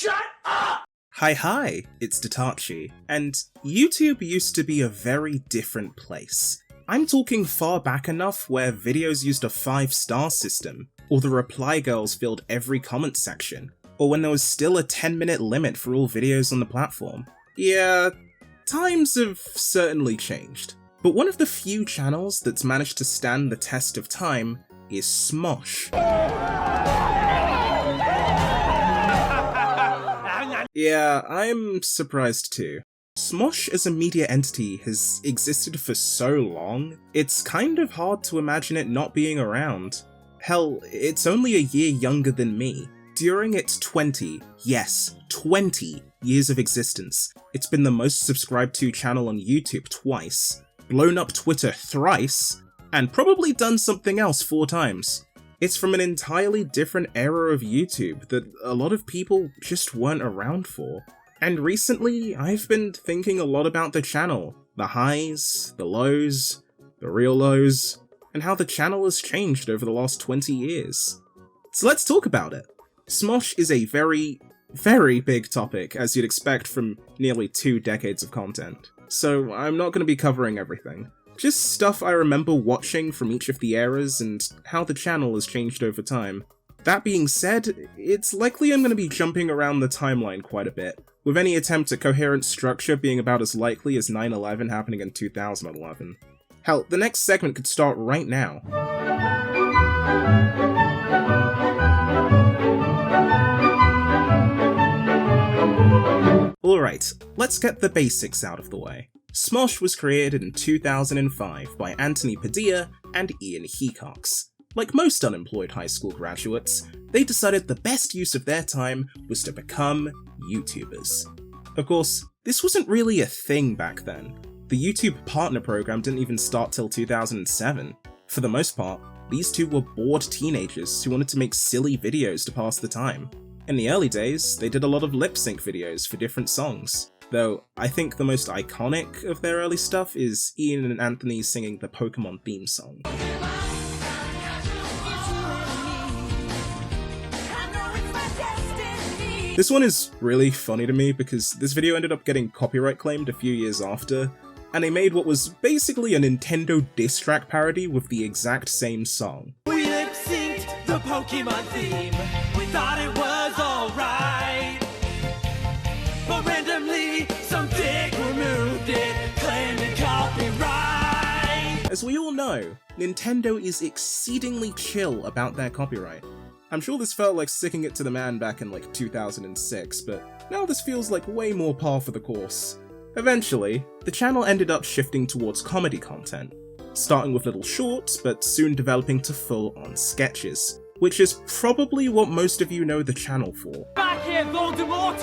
Shut up! Hi, it's Datache, and YouTube used to be a very different place. I'm talking far back enough where videos used a 5-star system, or the reply girls filled every comment section, or when there was still a 10-minute limit for all videos on the platform. Yeah, times have certainly changed. But one of the few channels that's managed to stand the test of time is Smosh. Yeah, I'm surprised too. Smosh as a media entity has existed for so long, it's kind of hard to imagine it not being around. Hell, it's only a year younger than me. During its 20 years of existence, it's been the most subscribed to channel on YouTube twice, blown up Twitter thrice, and probably done something else 4 times. It's from an entirely different era of YouTube that a lot of people just weren't around for. And recently, I've been thinking a lot about the channel, the highs, the lows, the real lows, and how the channel has changed over the last 20 years. So let's talk about it. Smosh is a very, very big topic, as you'd expect from nearly 2 decades of content. So I'm not going to be covering everything. Just stuff I remember watching from each of the eras and how the channel has changed over time. That being said, it's likely I'm going to be jumping around the timeline quite a bit, with any attempt at coherent structure being about as likely as 9/11 happening in 2011. Hell, the next segment could start right now. Alright, let's get the basics out of the way. Smosh was created in 2005 by Anthony Padilla and Ian Hecox. Like most unemployed high school graduates, they decided the best use of their time was to become YouTubers. Of course, this wasn't really a thing back then. The YouTube Partner Program didn't even start till 2007. For the most part, these two were bored teenagers who wanted to make silly videos to pass the time. In the early days, they did a lot of lip-sync videos for different songs. Though, I think the most iconic of their early stuff is Ian and Anthony singing the Pokemon theme song. This one is really funny to me because this video ended up getting copyright claimed a few years after, and they made what was basically a Nintendo diss track parody with the exact same song. We lip-synced the Pokemon theme. We thought it was alright. But randomly, some dick removed it, claiming copyright. As we all know, Nintendo is exceedingly chill about their copyright. I'm sure this felt like sticking it to the man back in like 2006, but now this feels like way more par for the course. Eventually, the channel ended up shifting towards comedy content, starting with little shorts, but soon developing to full-on sketches, which is probably what most of you know the channel for. Back here, Voldemort!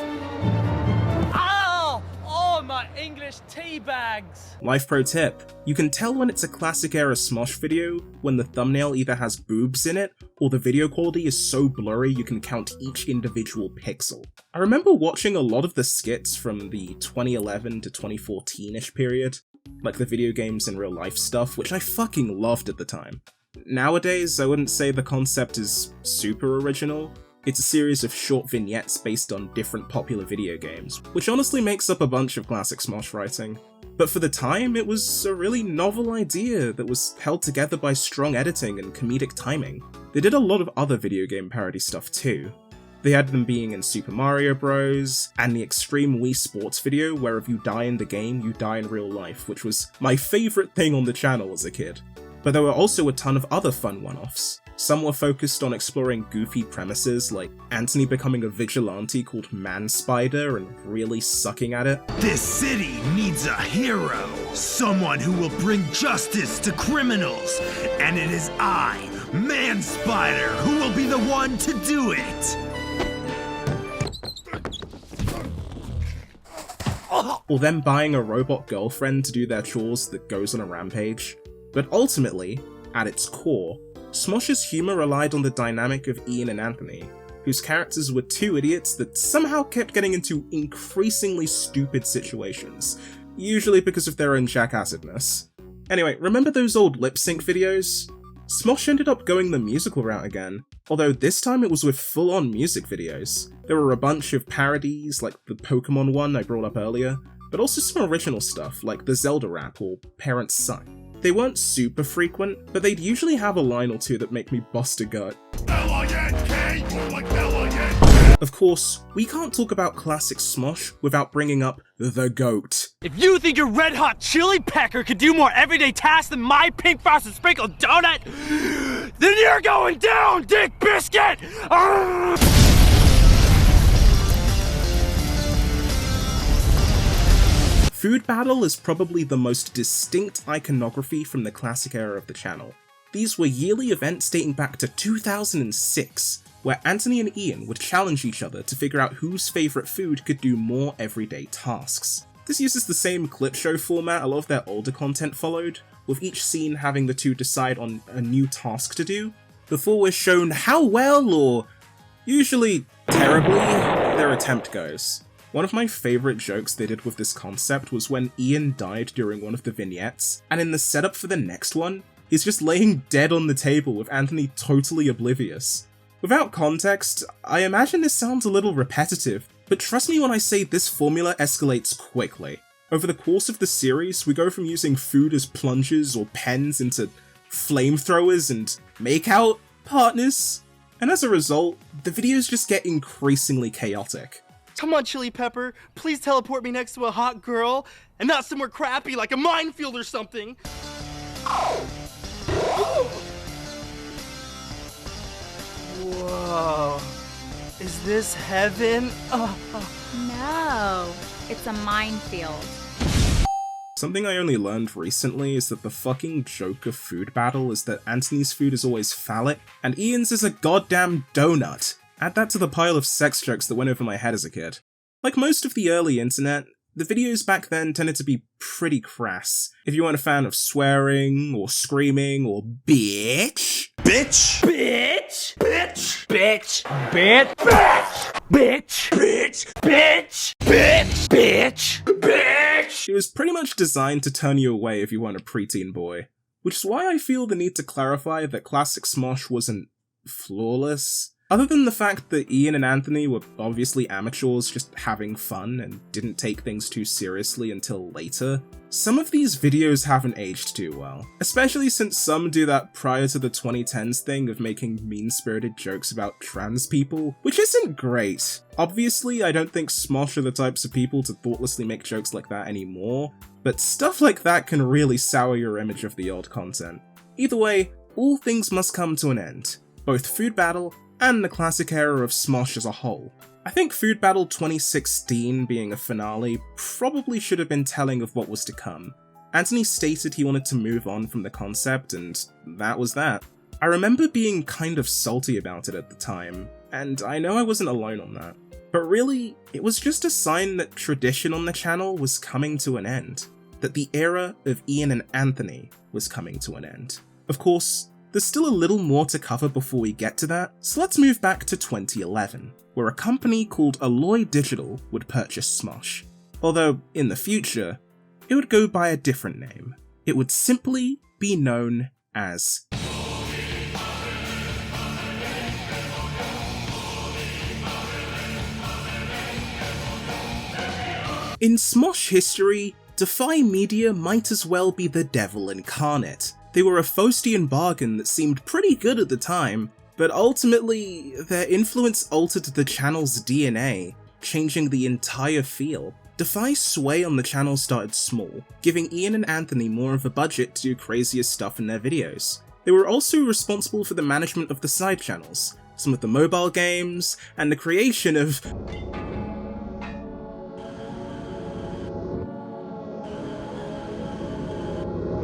Ow! Oh, my English tea bags! Life pro tip, you can tell when it's a classic era Smosh video when the thumbnail either has boobs in it, or the video quality is so blurry you can count each individual pixel. I remember watching a lot of the skits from the 2011 to 2014-ish period, like the video games and real life stuff, which I fucking loved at the time. Nowadays, I wouldn't say the concept is super original. It's a series of short vignettes based on different popular video games, which honestly makes up a bunch of classic Smosh writing. But for the time, it was a really novel idea that was held together by strong editing and comedic timing. They did a lot of other video game parody stuff too. They had them being in Super Mario Bros, and the Extreme Wii Sports video where if you die in the game, you die in real life, which was my favourite thing on the channel as a kid. But there were also a ton of other fun one-offs. Some were focused on exploring goofy premises, like Anthony becoming a vigilante called Man Spider and really sucking at it. This city needs a hero, someone who will bring justice to criminals, and it is I, Man Spider, who will be the one to do it. Or them buying a robot girlfriend to do their chores that goes on a rampage. But ultimately, at its core, Smosh's humour relied on the dynamic of Ian and Anthony, whose characters were two idiots that somehow kept getting into increasingly stupid situations, usually because of their own jackassedness. Anyway, remember those old lip-sync videos? Smosh ended up going the musical route again, although this time it was with full-on music videos. There were a bunch of parodies, like the Pokemon one I brought up earlier, but also some original stuff like the Zelda rap or Parents Suck. They weren't super frequent, but they'd usually have a line or two that make me bust a gut. L-I-N-K, more like L-I-N-K. Of course, we can't talk about classic Smosh without bringing up the GOAT. If you think your red hot chili pecker could do more everyday tasks than my pink frosted sprinkled donut, then you're going down, Dick Biscuit! Food Battle is probably the most distinct iconography from the classic era of the channel. These were yearly events dating back to 2006, where Anthony and Ian would challenge each other to figure out whose favourite food could do more everyday tasks. This uses the same clip show format a lot of their older content followed, with each scene having the two decide on a new task to do, before we're shown how well, or usually terribly, their attempt goes. One of my favourite jokes they did with this concept was when Ian died during one of the vignettes, and in the setup for the next one, he's just laying dead on the table with Anthony totally oblivious. Without context, I imagine this sounds a little repetitive, but trust me when I say this formula escalates quickly. Over the course of the series, we go from using food as plungers or pens into flamethrowers and make-out partners, and as a result, the videos just get increasingly chaotic. Come on, Chili Pepper, please teleport me next to a hot girl, and not somewhere crappy like a minefield or something. Whoa, is this heaven? No, it's a minefield. Something I only learned recently is that the fucking joke of Food Battle is that Anthony's food is always phallic, and Ian's is a goddamn donut. Add that to the pile of sex jokes that went over my head as a kid. Like most of the early internet, the videos back then tended to be pretty crass. If you weren't a fan of swearing, or screaming, or bitch, Bitch! Bitch! Bitch! Bitch! Bitch! Bitch! Bitch! Bitch! Bitch! Bitch! Bitch! it was pretty much designed to turn you away if you weren't a preteen boy. Which is why I feel the need to clarify that classic Smosh wasn't flawless. Other than the fact that Ian and Anthony were obviously amateurs just having fun and didn't take things too seriously until later, some of these videos haven't aged too well. Especially since some do that prior to the 2010s thing of making mean-spirited jokes about trans people, which isn't great. Obviously, I don't think Smosh are the types of people to thoughtlessly make jokes like that anymore, but stuff like that can really sour your image of the old content. Either way, all things must come to an end. Both Food Battle and the classic era of Smosh as a whole. I think Food Battle 2016 being a finale probably should have been telling of what was to come. Anthony stated he wanted to move on from the concept, and that was that. I remember being kind of salty about it at the time, and I know I wasn't alone on that. But really, it was just a sign that tradition on the channel was coming to an end. That the era of Ian and Anthony was coming to an end. Of course, there's still a little more to cover before we get to that, so let's move back to 2011, where a company called Alloy Digital would purchase Smosh. Although, in the future, it would go by a different name. It would simply be known as In Smosh history, Defy Media might as well be the devil incarnate. They were a Faustian bargain that seemed pretty good at the time, but ultimately, their influence altered the channel's DNA, changing the entire feel. Defy's sway on the channel started small, giving Ian and Anthony more of a budget to do crazier stuff in their videos. They were also responsible for the management of the side channels, some of the mobile games, and the creation of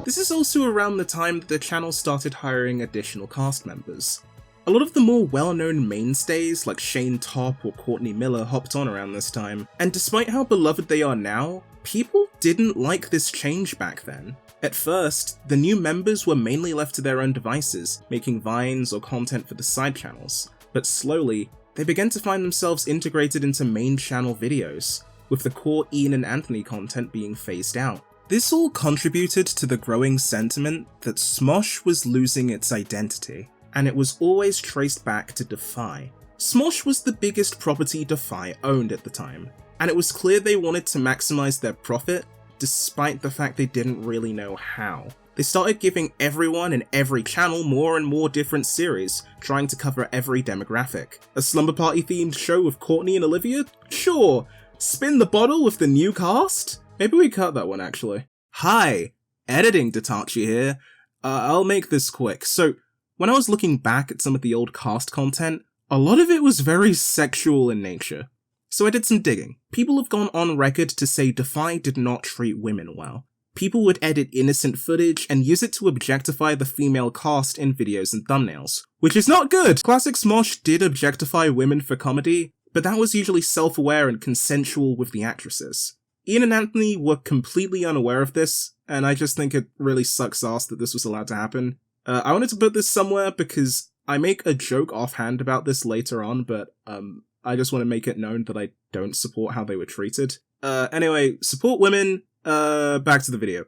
This is also around the time that the channel started hiring additional cast members. A lot of the more well-known mainstays like Shane Topp or Courtney Miller hopped on around this time, and despite how beloved they are now, people didn't like this change back then. At first, the new members were mainly left to their own devices, making vines or content for the side channels, but slowly, they began to find themselves integrated into main channel videos, with the core Ian and Anthony content being phased out. This all contributed to the growing sentiment that Smosh was losing its identity, and it was always traced back to Defy. Smosh was the biggest property Defy owned at the time, and it was clear they wanted to maximize their profit, despite the fact they didn't really know how. They started giving everyone in every channel more and more different series, trying to cover every demographic. A slumber party themed show with Courtney and Olivia? Sure. Spin the bottle with the new cast? Maybe we cut that one actually. Hi, editing Datache here. I'll make this quick. So, when I was looking back at some of the old cast content, a lot of it was very sexual in nature. So I did some digging. People have gone on record to say Defy did not treat women well. People would edit innocent footage and use it to objectify the female cast in videos and thumbnails, which is not good! Classic Smosh did objectify women for comedy, but that was usually self-aware and consensual with the actresses. Ian and Anthony were completely unaware of this, and I just think it really sucks ass that this was allowed to happen. I wanted to put this somewhere because I make a joke offhand about this later on, but I just want to make it known that I don't support how they were treated. Anyway, support women, back to the video.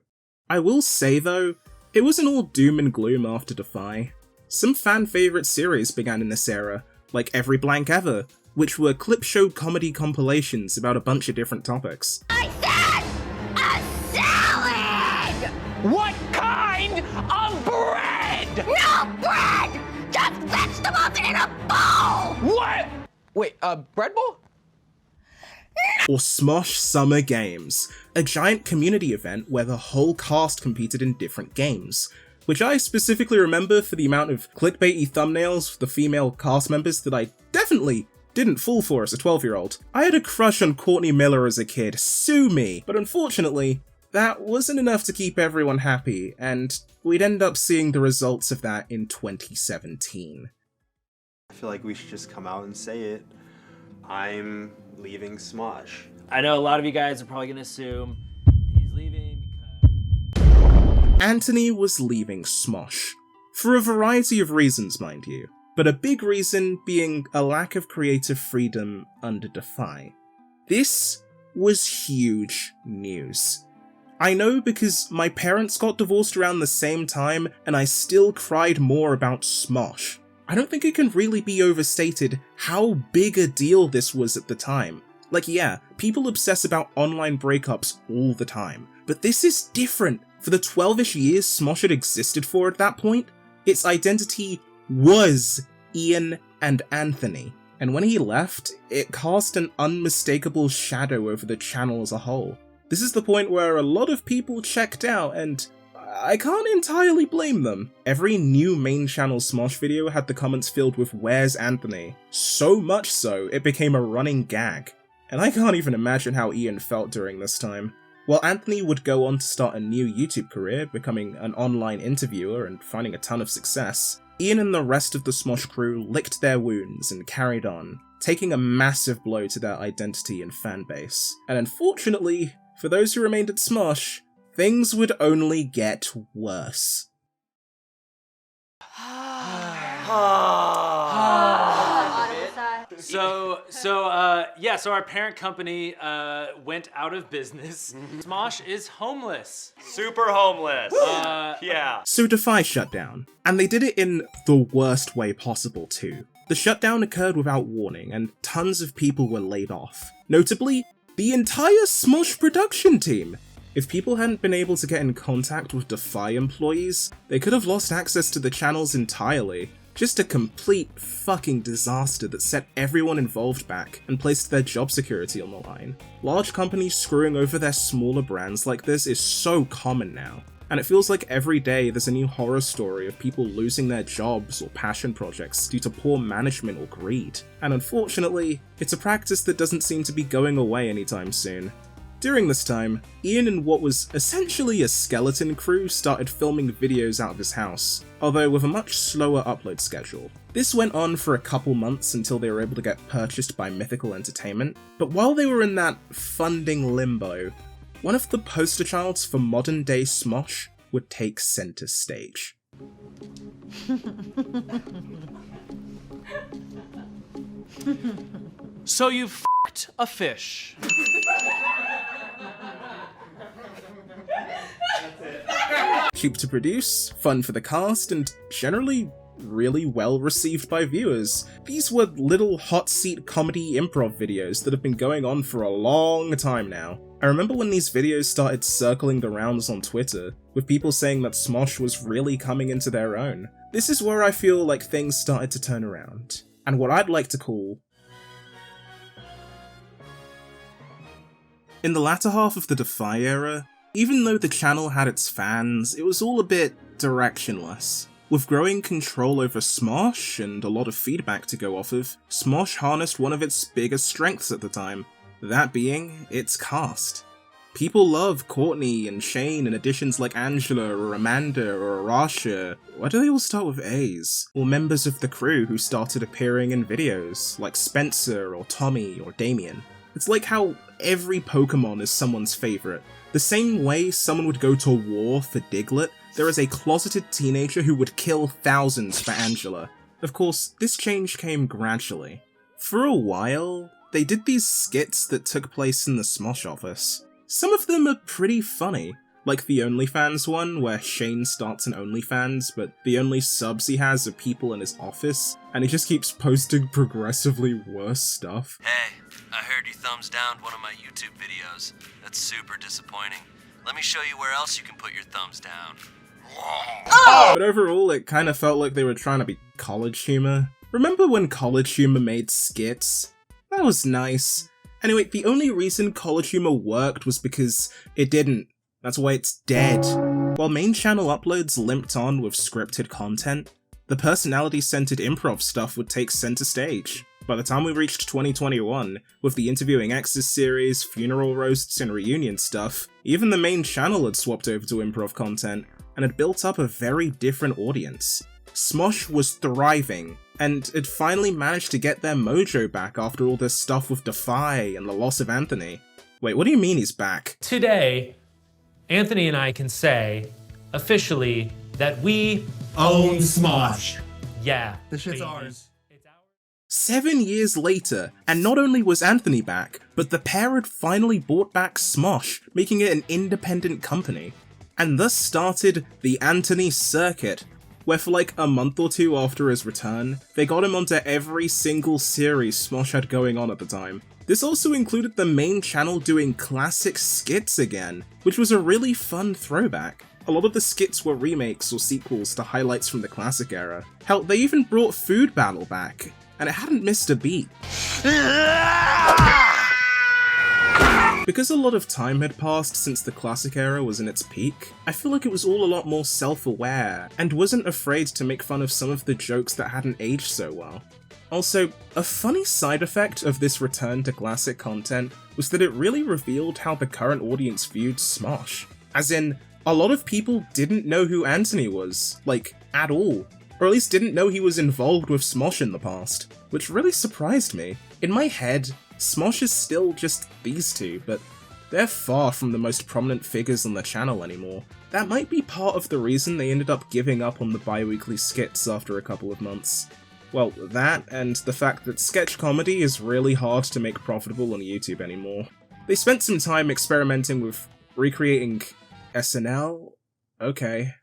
I will say though, it wasn't all doom and gloom after Defy. Some fan favourite series began in this era, like Every Blank Ever, which were clip show comedy compilations about a bunch of different topics. I said a salad! What kind of bread? No bread! Just vegetables in a bowl! What? Wait, bread bowl? Or Smosh Summer Games, a giant community event where the whole cast competed in different games, which I specifically remember for the amount of clickbaity thumbnails for the female cast members that I definitely didn't fall for as a 12-year-old. I had a crush on Courtney Miller as a kid, sue me, but unfortunately, that wasn't enough to keep everyone happy, and we'd end up seeing the results of that in 2017. I feel like we should just come out and say it. I'm leaving Smosh. I know a lot of you guys are probably gonna assume he's leaving because... Anthony was leaving Smosh. For a variety of reasons, mind you. But a big reason being a lack of creative freedom under Defy. This was huge news. I know because my parents got divorced around the same time and I still cried more about Smosh. I don't think it can really be overstated how big a deal this was at the time. Like yeah, people obsess about online breakups all the time, but this is different. For the 12-ish years Smosh had existed for at that point, its identity was Ian and Anthony, and when he left, it cast an unmistakable shadow over the channel as a whole. This is the point where a lot of people checked out, and I can't entirely blame them. Every new main channel Smosh video had the comments filled with "Where's Anthony?" So much so, it became a running gag. And I can't even imagine how Ian felt during this time. While Anthony would go on to start a new YouTube career, becoming an online interviewer and finding a ton of success, Ian and the rest of the Smosh crew licked their wounds and carried on, taking a massive blow to their identity and fanbase. And unfortunately, for those who remained at Smosh, things would only get worse. So our parent company went out of business. Smosh is homeless. Super homeless. Yeah. So Defy shut down, and they did it in the worst way possible too. The shutdown occurred without warning, and tons of people were laid off. Notably, the entire Smosh production team. If people hadn't been able to get in contact with Defy employees, they could have lost access to the channels entirely. Just a complete fucking disaster that set everyone involved back and placed their job security on the line. Large companies screwing over their smaller brands like this is so common now, and it feels like every day there's a new horror story of people losing their jobs or passion projects due to poor management or greed. And unfortunately, it's a practice that doesn't seem to be going away anytime soon. During this time, Ian and what was essentially a skeleton crew started filming videos out of his house, although with a much slower upload schedule. This went on for a couple months until they were able to get purchased by Mythical Entertainment, but while they were in that funding limbo, one of the poster childs for modern day Smosh would take center stage. So you f***ed a fish. Cheap to produce, fun for the cast, and generally really well received by viewers. These were little hot seat comedy improv videos that have been going on for a long time now. I remember when these videos started circling the rounds on Twitter, with people saying that Smosh was really coming into their own. This is where I feel like things started to turn around, and what I'd like to call... In the latter half of the Defy era, even though the channel had its fans, it was all a bit directionless. With growing control over Smosh and a lot of feedback to go off of, Smosh harnessed one of its biggest strengths at the time, that being its cast. People love Courtney and Shane and additions like Angela or Amanda or Arasha. Why do they all start with A's? Or members of the crew who started appearing in videos, like Spencer or Tommy or Damien. It's like how every Pokemon is someone's favourite. The same way someone would go to war for Diglett, there is a closeted teenager who would kill thousands for Angela. Of course, this change came gradually. For a while, they did these skits that took place in the Smosh office. Some of them are pretty funny, like the OnlyFans one where Shane starts an OnlyFans, but the only subs he has are people in his office, and he just keeps posting progressively worse stuff. Hey, I heard you thumbs down one of my YouTube videos. That's super disappointing. Let me show you where else you can put your thumbs down. But overall, it kind of felt like they were trying to be college humor. Remember when college humor made skits? That was nice. Anyway, the only reason college humor worked was because it didn't. That's why it's dead. While main channel uploads limped on with scripted content, the personality-centered improv stuff would take center stage. By the time we reached 2021, with the Interviewing Exes series, funeral roasts, and reunion stuff, even the main channel had swapped over to improv content, and had built up a very different audience. Smosh was thriving, and had finally managed to get their mojo back after all this stuff with Defy and the loss of Anthony. Wait, what do you mean he's back? Today, Anthony and I can say, officially, that we Own Smosh. Yeah. This shit's baby. ours. 7 years later, and not only was Anthony back, but the pair had finally bought back Smosh, making it an independent company. And thus started the Anthony Circuit, where for like a month or two after his return, they got him onto every single series Smosh had going on at the time. This also included the main channel doing classic skits again, which was a really fun throwback. A lot of the skits were remakes or sequels to highlights from the classic era. Hell, they even brought Food Battle back, and it hadn't missed a beat. Because a lot of time had passed since the classic era was in its peak, I feel like it was all a lot more self-aware, and wasn't afraid to make fun of some of the jokes that hadn't aged so well. Also, a funny side effect of this return to classic content was that it really revealed how the current audience viewed Smosh. As in, a lot of people didn't know who Anthony was, like, at all. Or at least didn't know he was involved with Smosh in the past, which really surprised me. In my head, Smosh is still just these two, but they're far from the most prominent figures on the channel anymore. That might be part of the reason they ended up giving up on the bi-weekly skits after a couple of months. Well, that, and the fact that sketch comedy is really hard to make profitable on YouTube anymore. They spent some time experimenting with recreating SNL? Okay.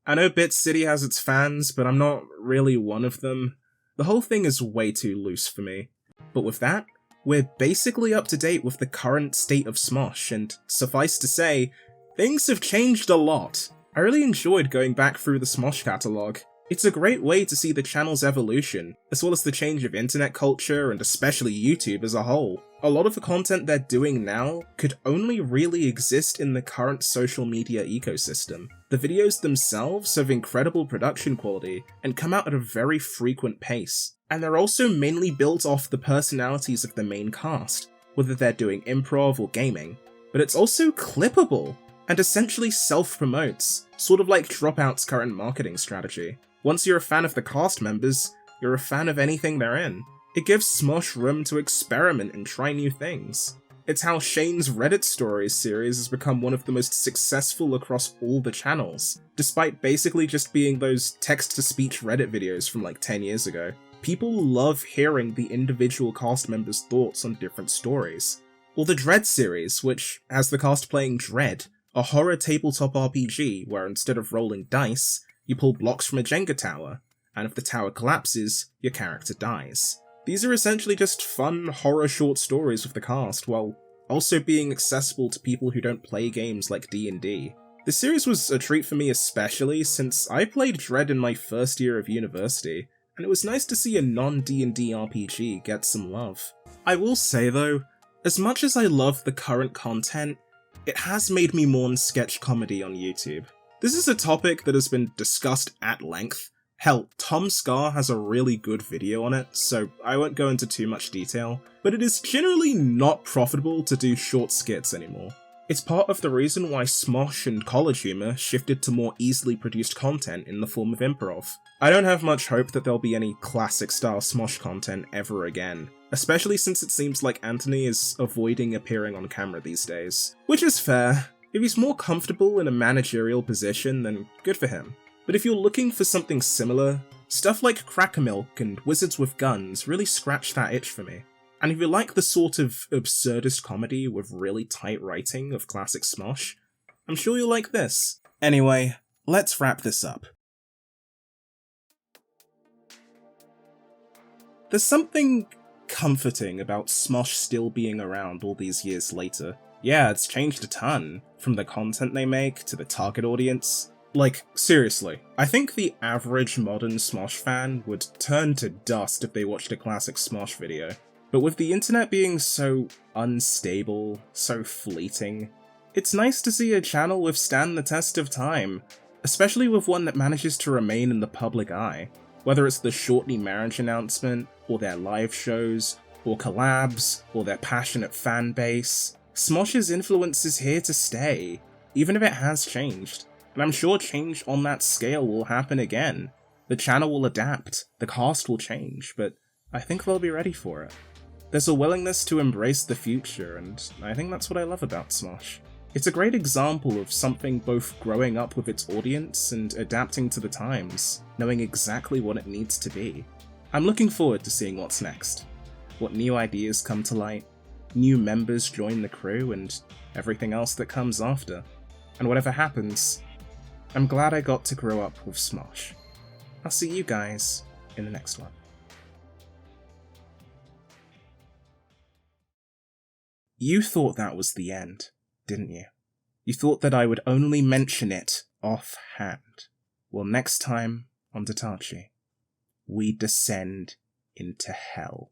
I know Bit City has its fans, but I'm not really one of them. The whole thing is way too loose for me. But with that, we're basically up to date with the current state of Smosh, and suffice to say, things have changed a lot. I really enjoyed going back through the Smosh catalogue. It's a great way to see the channel's evolution, as well as the change of internet culture and especially YouTube as a whole. A lot of the content they're doing now could only really exist in the current social media ecosystem. The videos themselves have incredible production quality and come out at a very frequent pace, and they're also mainly built off the personalities of the main cast, whether they're doing improv or gaming. But it's also clippable, and essentially self-promotes, sort of like Dropout's current marketing strategy. Once you're a fan of the cast members, you're a fan of anything they're in. It gives Smosh room to experiment and try new things. It's how Shane's Reddit Stories series has become one of the most successful across all the channels, despite basically just being those text-to-speech Reddit videos from like 10 years ago. People love hearing the individual cast members' thoughts on different stories. Or the Dread series, which has the cast playing Dread, a horror tabletop RPG where instead of rolling dice, you pull blocks from a Jenga tower, and if the tower collapses, your character dies. These are essentially just fun horror short stories with the cast, while also being accessible to people who don't play games like D&D. This series was a treat for me especially since I played Dread in my first year of university, and it was nice to see a non-D&D RPG get some love. I will say though, as much as I love the current content, it has made me mourn sketch comedy on YouTube. This is a topic that has been discussed at length. Hell, Tom Scar has a really good video on it, so I won't go into too much detail, but it is generally not profitable to do short skits anymore. It's part of the reason why Smosh and college humor shifted to more easily produced content in the form of improv. I don't have much hope that there'll be any classic style Smosh content ever again, especially since it seems like Anthony is avoiding appearing on camera these days. Which is fair. If he's more comfortable in a managerial position, then good for him. But if you're looking for something similar, stuff like Crack-A-Milk and Wizards with Guns really scratch that itch for me. And if you like the sort of absurdist comedy with really tight writing of classic Smosh, I'm sure you'll like this. Anyway, let's wrap this up. There's something comforting about Smosh still being around all these years later. Yeah, it's changed a ton, from the content they make to the target audience. Like, seriously, I think the average modern Smosh fan would turn to dust if they watched a classic Smosh video. But with the internet being so unstable, so fleeting, it's nice to see a channel withstand the test of time, especially with one that manages to remain in the public eye. Whether it's the shortly marriage announcement, or their live shows, or collabs, or their passionate fan base, Smosh's influence is here to stay, even if it has changed. And I'm sure change on that scale will happen again. The channel will adapt, the cast will change, but I think they'll be ready for it. There's a willingness to embrace the future, and I think that's what I love about Smosh. It's a great example of something both growing up with its audience and adapting to the times, knowing exactly what it needs to be. I'm looking forward to seeing what's next. What new ideas come to light, new members join the crew, and everything else that comes after. And whatever happens, I'm glad I got to grow up with Smosh. I'll see you guys in the next one. You thought that was the end, didn't you? You thought that I would only mention it offhand. Well, next time on Datache, we descend into hell.